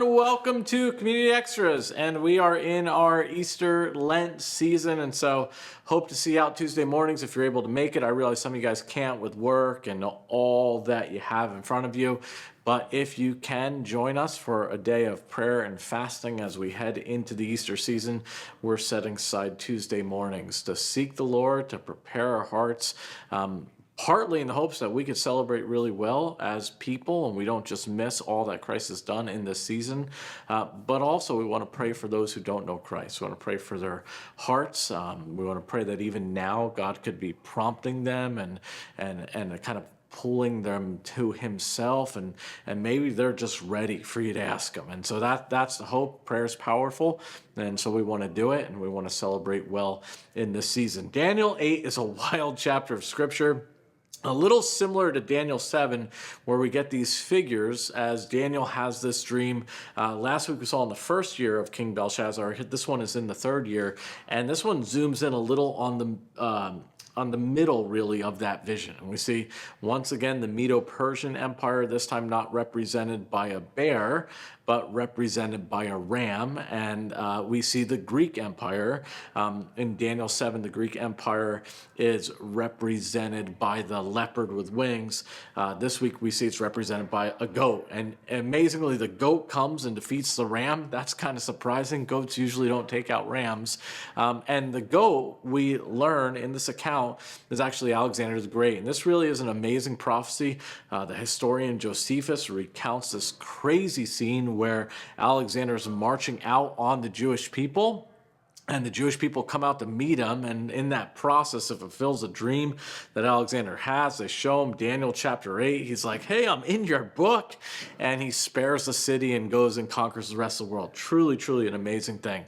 everyone. Welcome to Community Extras, and we are in our Easter Lent season, and so hope to see you out Tuesday mornings if you're able to make it. I realize some of you guys can't with work and all that you have in front of you, but if you can, join us for a day of prayer and fasting as we head into the Easter season. We're setting aside Tuesday mornings to seek the Lord, to prepare our hearts, partly in the hopes that we could celebrate really well as people and we don't just miss all that Christ has done in this season. But also we want to pray for those who don't know Christ. We want to pray for their hearts. We want to pray that even now God could be prompting them and kind of pulling them to himself, and maybe they're just ready for you to ask him. And so that's the hope. Prayer is powerful, and so we want to do it, and we want to celebrate well in this season. Daniel 8 is a wild chapter of scripture, a little similar to Daniel 7, where we get these figures as Daniel has this dream. Last week we saw in the first year of King Belshazzar. This one is in the third year, and this one zooms in a little on the middle, really, of that vision. And we see, once again, the Medo-Persian Empire, this time not represented by a bear, but represented by a ram. And we see the Greek Empire. In Daniel 7, the Greek Empire is represented by the leopard with wings. This week we see it's represented by a goat. And amazingly, the goat comes and defeats the ram. That's kind of surprising. Goats usually don't take out rams. And the goat, we learn in this account, is actually Alexander the Great. And this really is an amazing prophecy. The historian Josephus recounts this crazy scene where Alexander is marching out on the Jewish people, and the Jewish people come out to meet him, and in that process, it fulfills a dream that Alexander has. They show him Daniel chapter 8. He's like, hey, I'm in your book. And he spares the city and goes and conquers the rest of the world. Truly, truly an amazing thing.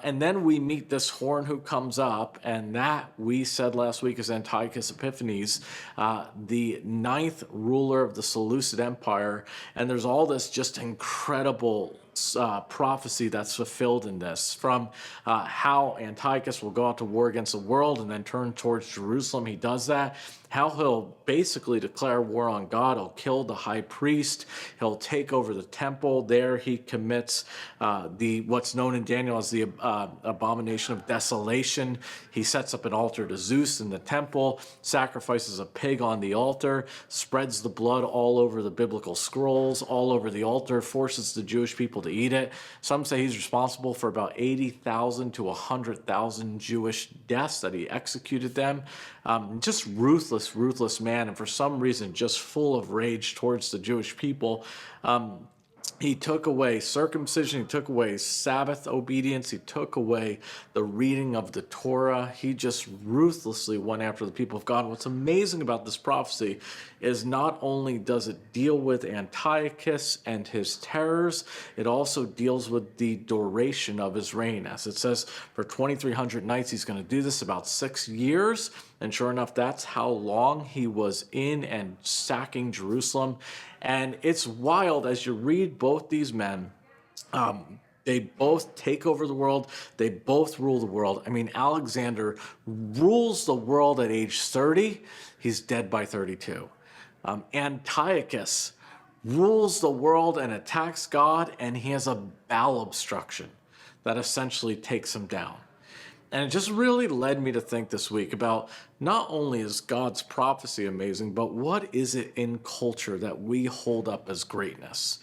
And then we meet this horn who comes up, and that, we said last week, is Antiochus Epiphanes, the ninth ruler of the Seleucid Empire. And there's all this just incredible prophecy that's fulfilled in this, from how Antiochus will go out to war against the world and then turn towards Jerusalem. He does that. How he'll basically declare war on God. He'll kill the high priest. He'll take over the temple. There he commits what's known in Daniel as the abomination of desolation. He sets up an altar to Zeus in the temple, sacrifices a pig on the altar, spreads the blood all over the biblical scrolls, all over the altar, forces the Jewish people to eat it. Some say he's responsible for about 80,000 to 100,000 Jewish deaths, that he executed them. Just ruthless man, and for some reason just full of rage towards the Jewish people. He took away circumcision, he took away Sabbath obedience, he took away the reading of the Torah. He just ruthlessly went after the people of God. What's amazing about this prophecy is not only does it deal with Antiochus and his terrors, it also deals with the duration of his reign. As it says, for 2,300 nights he's going to do this, about 6 years. And sure enough, that's how long he was in and sacking Jerusalem. And it's wild as you read both these men. They both take over the world. They both rule the world. I mean, Alexander rules the world at age 30. He's dead by 32. Antiochus rules the world and attacks God, and he has a bowel obstruction that essentially takes him down. And it just really led me to think this week about, not only is God's prophecy amazing, but what is it in culture that we hold up as greatness?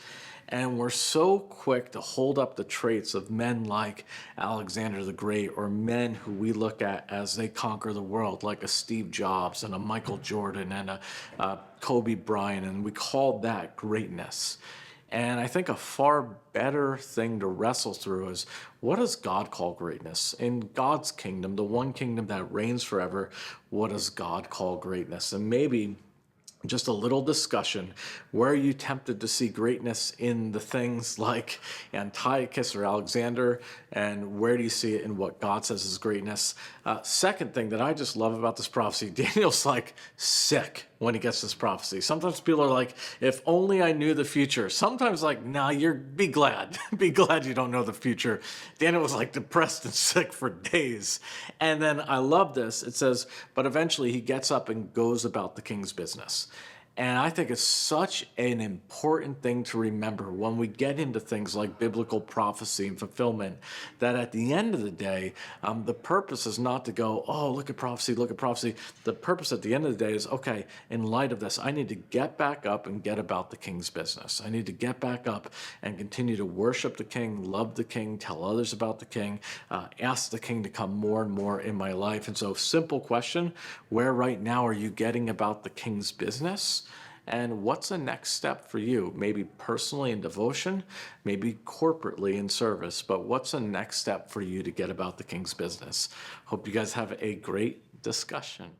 And we're so quick to hold up the traits of men like Alexander the Great, or men who we look at as they conquer the world, like a Steve Jobs and a Michael Jordan and a Kobe Bryant, and we call that greatness. And I think a far better thing to wrestle through is, what does God call greatness? In God's kingdom, the one kingdom that reigns forever, what does God call greatness? And maybe just a little discussion. Where are you tempted to see greatness in the things like Antiochus or Alexander? And where do you see it in what God says is greatness? Second thing that I just love about this prophecy, Daniel's like sick when he gets this prophecy. Sometimes people are like, if only I knew the future. Sometimes like, nah, be glad. Be glad you don't know the future. Daniel was like depressed and sick for days. And then I love this. It says, but eventually he gets up and goes about the king's business. And I think it's such an important thing to remember when we get into things like biblical prophecy and fulfillment, that at the end of the day, the purpose is not to go, oh, look at prophecy, look at prophecy. The purpose at the end of the day is, okay, in light of this, I need to get back up and get about the king's business. I need to get back up and continue to worship the king, love the king, tell others about the king, ask the king to come more and more in my life. And so, simple question, where right now are you getting about the king's business? And what's the next step for you? Maybe personally in devotion, maybe corporately in service, but what's the next step for you to get about the king's business? Hope you guys have a great discussion.